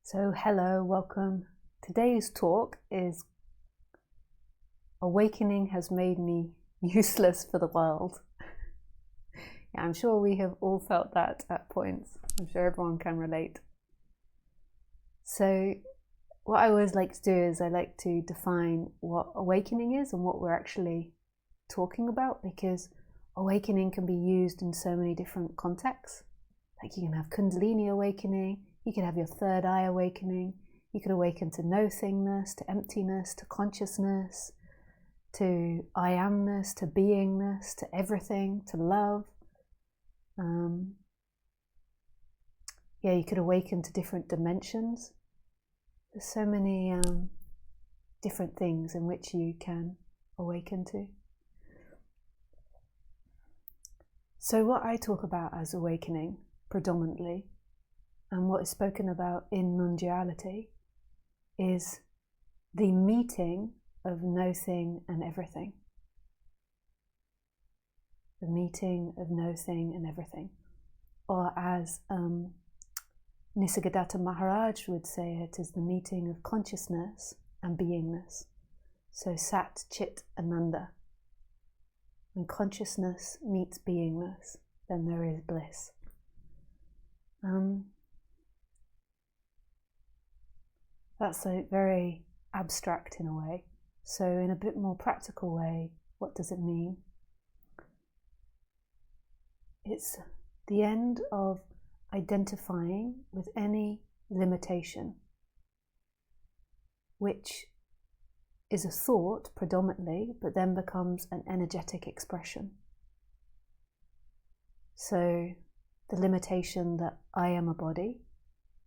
So hello, welcome. Today's talk is Awakening has made me useless for the world. Yeah, I'm sure we have all felt that at points. I'm sure everyone can relate. So what I always like to do is I like to define what awakening is and what we're actually talking about, because awakening can be used in so many different contexts. Like you can have Kundalini awakening, you could have your third eye awakening, you could awaken to no-thingness, to emptiness, to consciousness, to I amness, to beingness, to everything, to love. You could awaken to different dimensions. There's so many different things in which you can awaken to. So what I talk about as awakening predominantly, and what is spoken about in non-duality, is the meeting of no thing and everything. The meeting of no thing and everything. Or as Nisargadatta Maharaj would say it, is the meeting of consciousness and beingness. So Sat, Chit, Ananda. When consciousness meets beingness, then there is bliss. That's very abstract in a way. So in a bit more practical way, what does it mean? It's the end of identifying with any limitation, which is a thought predominantly, but then becomes an energetic expression. So the limitation that I am a body,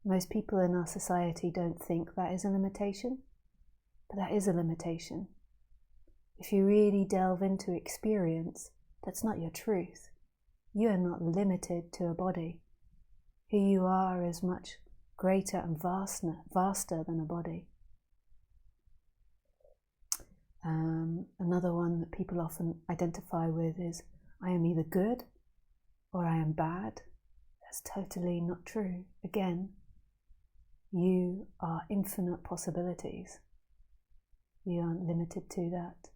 most people in our society don't think that is a limitation, but that is a limitation. If you really delve into experience, that's not your truth. You are not limited to a body. Who you are is much greater and vaster than a body. Another one that people often identify with is, I am either good or I am bad. That's totally not true. Again, you are infinite possibilities. You aren't limited to that.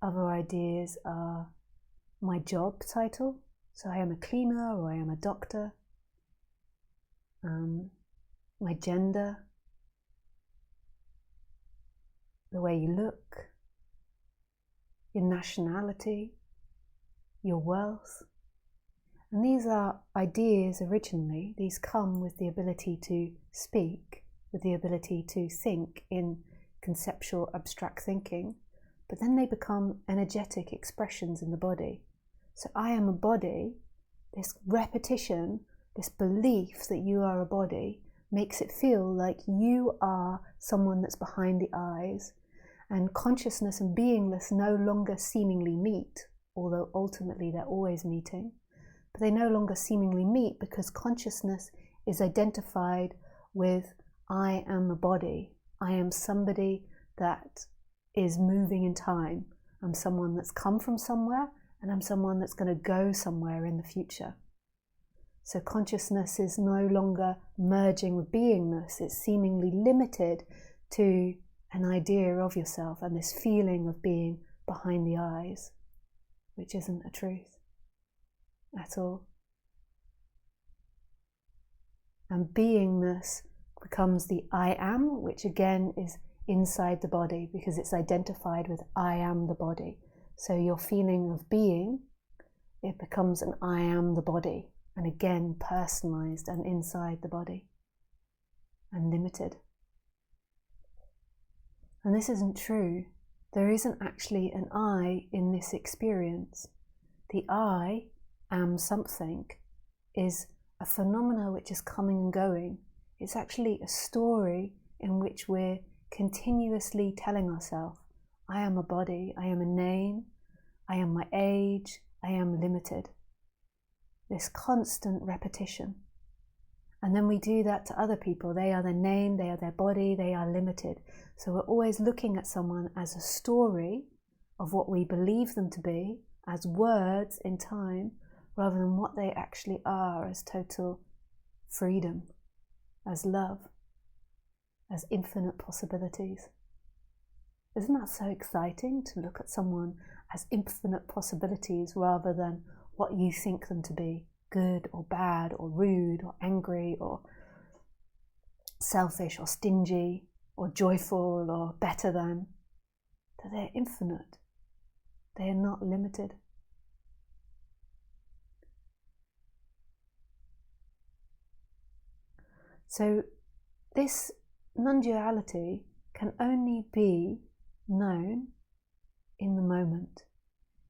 Other ideas are my job title. So I am a cleaner or I am a doctor. My gender, the way you look, your nationality, your wealth. And these are ideas originally. These come with the ability to speak, with the ability to think in conceptual abstract thinking, but then they become energetic expressions in the body. So I am a body, this repetition, this belief that you are a body makes it feel like you are someone that's behind the eyes, and consciousness and beingness no longer seemingly meet, although ultimately they're always meeting. But they no longer seemingly meet because consciousness is identified with I am a body. I am somebody that is moving in time. I'm someone that's come from somewhere, and I'm someone that's going to go somewhere in the future. So consciousness is no longer merging with beingness. It's seemingly limited to an idea of yourself and this feeling of being behind the eyes, which isn't a truth at all. And beingness becomes the I am, which again is inside the body because it's identified with I am the body. So your feeling of being, it becomes an I am the body, and again personalized and inside the body and limited. And this isn't true. There isn't actually an I in this experience. The I am something is a phenomena which is coming and going. It's actually a story in which we're continuously telling ourselves, I am a body, I am a name, I am my age, I am limited. This constant repetition. And then we do that to other people. They are their name, they are their body, they are limited. So we're always looking at someone as a story of what we believe them to be, as words in time, rather than what they actually are as total freedom, as love, as infinite possibilities. Isn't that so exciting, to look at someone as infinite possibilities rather than what you think them to be, good or bad or rude or angry or selfish or stingy or joyful or better than? That they're infinite. They are not limited. So this non-duality can only be known in the moment.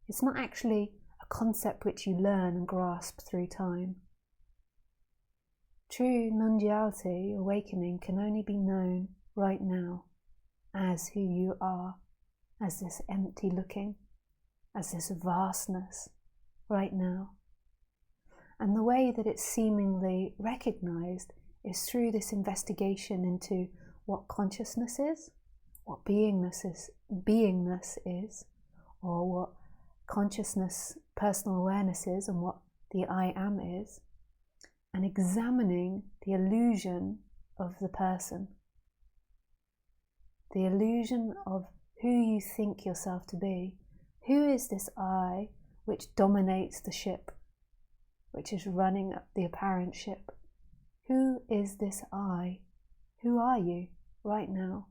It's not actually a concept which you learn and grasp through time. True non-duality, awakening, can only be known right now as who you are, as this empty looking, as this vastness right now. And the way that it's seemingly recognized is through this investigation into what consciousness is, what beingness is, or what consciousness, personal awareness is, and what the I am is, and examining the illusion of the person, the illusion of who you think yourself to be. Who is this I which dominates the ship, which is running the apparent ship? Who is this I? Who are you right now?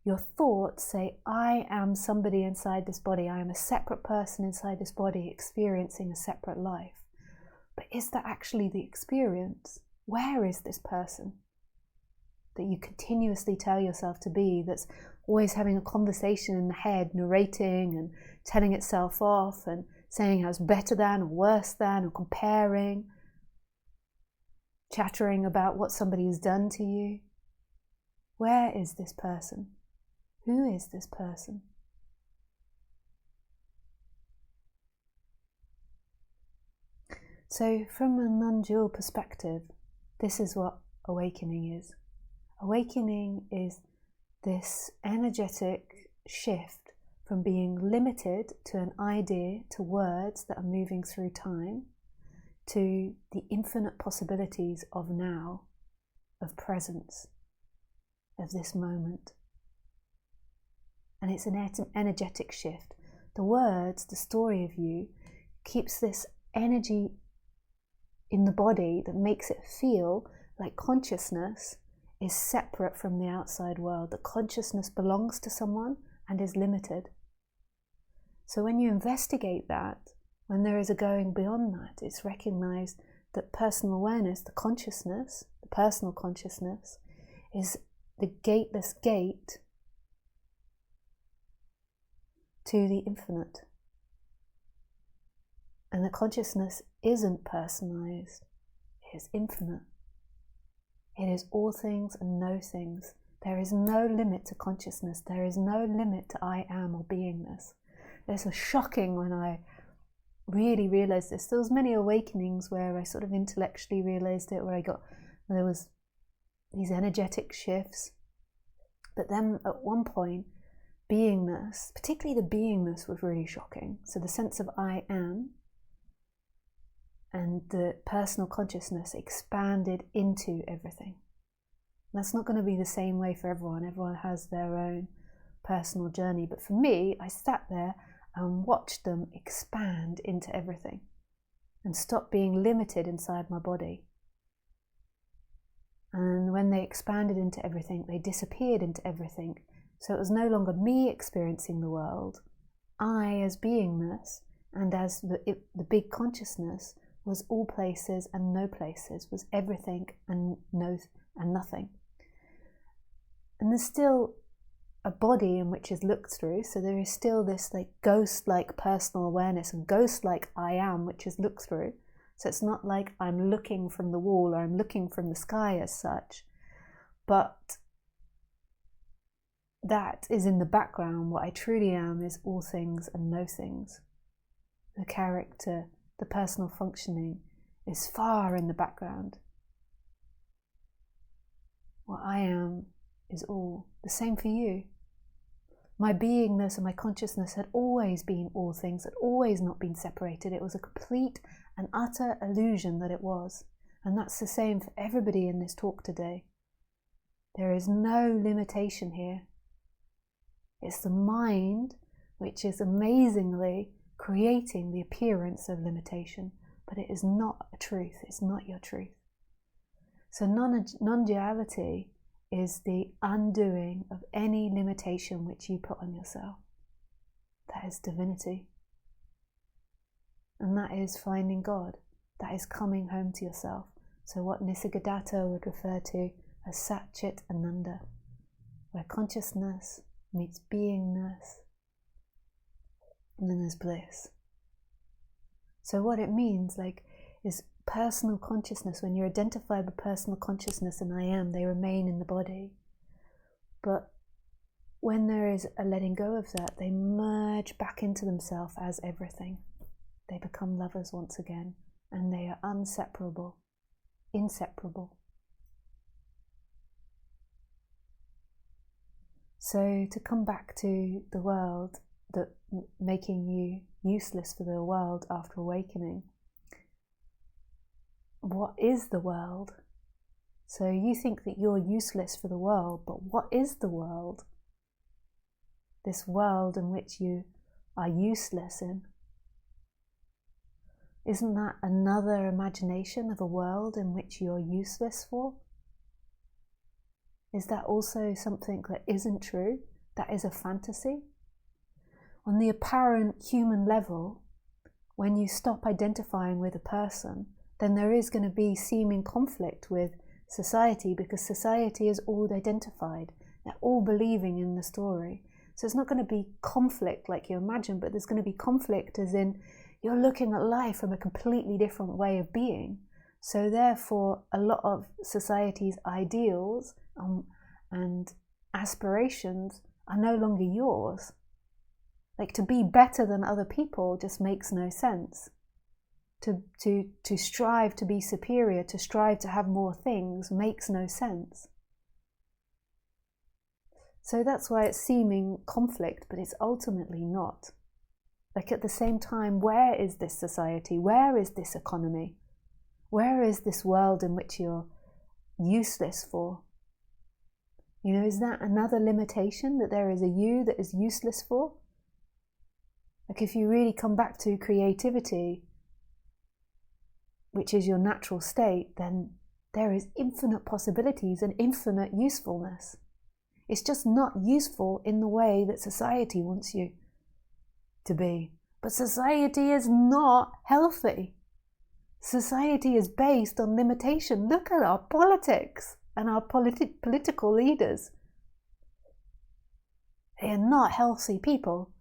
Your thoughts say, I am somebody inside this body. I am a separate person inside this body experiencing a separate life. But is that actually the experience? Where is this person that you continuously tell yourself to be, that's always having a conversation in the head, narrating and telling itself off and saying how it's better than or worse than, or comparing, chattering about what somebody has done to you? Where is this person? Who is this person? So from a non-dual perspective, this is what awakening is. Awakening is this energetic shift from being limited to an idea, to words that are moving through time, to the infinite possibilities of now, of presence, of this moment. And it's an energetic shift. The words, the story of you, keeps this energy in the body that makes it feel like consciousness is separate from the outside world, that consciousness belongs to someone and is limited. So when you investigate that, when there is a going beyond that, it's recognized that personal awareness, the consciousness, the personal consciousness, is the gateless gate to the infinite. And the consciousness isn't personalized, it is infinite. It is all things and no things. There is no limit to consciousness. There is no limit to I am or beingness. It's so shocking when I really realized this. There was many awakenings where I sort of intellectually realized it, where there was these energetic shifts. But then at one point, beingness, particularly the beingness, was really shocking. So the sense of I am and the personal consciousness expanded into everything. That's not going to be the same way for everyone. Everyone has their own personal journey. But for me, I sat there and watched them expand into everything and stop being limited inside my body. And when they expanded into everything, they disappeared into everything. So it was no longer me experiencing the world. I, as beingness and as the big consciousness, was all places and no places, was everything and nothing. And there's still a body in which is looked through, so there is still this like ghost-like personal awareness and ghost-like I am which is looked through. So it's not like I'm looking from the wall or I'm looking from the sky as such, but that is in the background. What I truly am is all things and no things. The character, the personal functioning is far in the background. What I am is all. The same for you. My beingness and my consciousness had always been all things, had always not been separated. It was a complete and utter illusion that it was. And that's the same for everybody in this talk today. There is no limitation here. It's the mind which is amazingly creating the appearance of limitation, but it is not a truth. It's not your truth. So non-duality is the undoing of any limitation which you put on yourself. That is divinity. And that is finding God. That is coming home to yourself. So what Nisargadatta would refer to as Satchit Ananda, where consciousness meets beingness, and then there's bliss. So what it means, is personal consciousness. When you're identified with personal consciousness and I am, they remain in the body. But when there is a letting go of that, they merge back into themselves as everything. They become lovers once again, and they are inseparable. So to come back to the world, that making you useless for the world after awakening, what is the world? So you think that you're useless for the world, but what is the world? This world in which you are useless in. Isn't that another imagination of a world in which you're useless for? Is that also something that isn't true? That is a fantasy? On the apparent human level, when you stop identifying with a person, then there is going to be seeming conflict with society, because society is all identified. They're all believing in the story. So it's not going to be conflict like you imagine, but there's going to be conflict as in you're looking at life from a completely different way of being. So therefore, a lot of society's ideals and aspirations are no longer yours. To be better than other people just makes no sense. To strive to be superior, to strive to have more things makes no sense. So that's why it's seeming conflict, but it's ultimately not. At the same time, where is this society? Where is this economy? Where is this world in which you're useless for? Is that another limitation, that there is a you that is useless for? If you really come back to creativity, which is your natural state, then there is infinite possibilities and infinite usefulness. It's just not useful in the way that society wants you to be. But society is not healthy. Society is based on limitation. Look at our politics and our political leaders. They are not healthy people.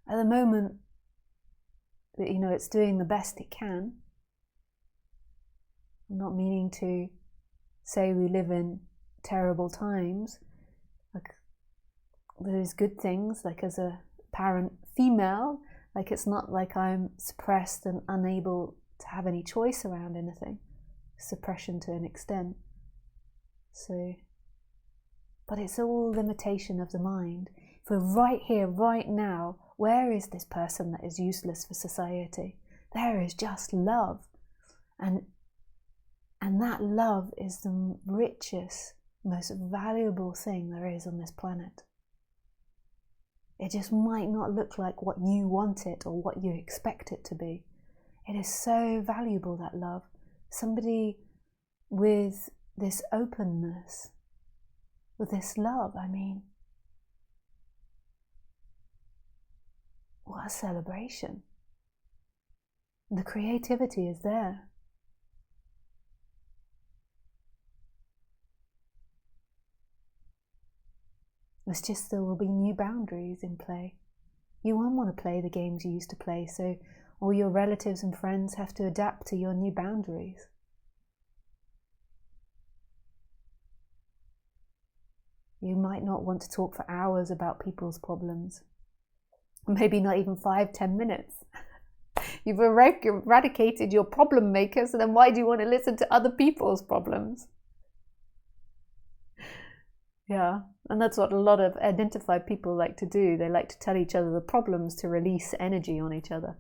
At the moment, it's doing the best it can. I'm not meaning to say we live in terrible times. There's good things, as a parent female, it's not like I'm suppressed and unable to have any choice around anything. Suppression to an extent. But it's all limitation of the mind. If we're right here, right now, where is this person that is useless for society? There is just love. And that love is the richest, most valuable thing there is on this planet. It just might not look like what you want it or what you expect it to be. It is so valuable, that love. Somebody with this openness, with this love, what a celebration. The creativity is there. It's just there will be new boundaries in play. You won't want to play the games you used to play, so all your relatives and friends have to adapt to your new boundaries. You might not want to talk for hours about people's problems. Maybe not even 5-10 minutes. You've eradicated your problem makers, so then why do you want to listen to other people's problems? Yeah, and that's what a lot of identified people like to do. They like to tell each other the problems to release energy on each other.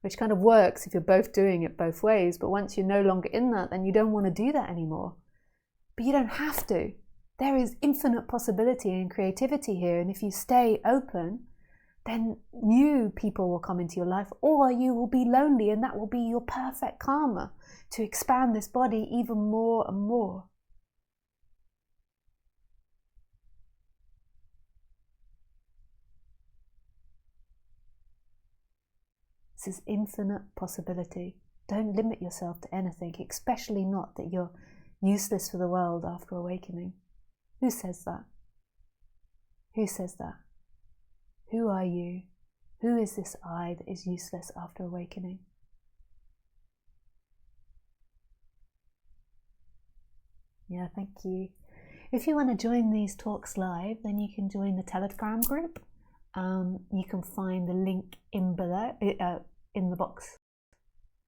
which kind of works if you're both doing it both ways. But once you're no longer in that, then you don't want to do that anymore. But you don't have to. There is infinite possibility and creativity here. And if you stay open, then new people will come into your life, or you will be lonely, and that will be your perfect karma to expand this body even more and more. This is infinite possibility. Don't limit yourself to anything, especially not that you're useless for the world after awakening. Who says that? Who says that? Who are you? Who is this I that is useless after awakening? Yeah, thank you. If you want to join these talks live, then you can join the Telegram group. You can find the link in below, in the box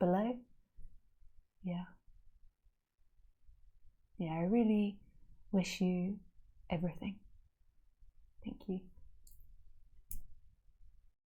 below. Yeah, I really wish you everything.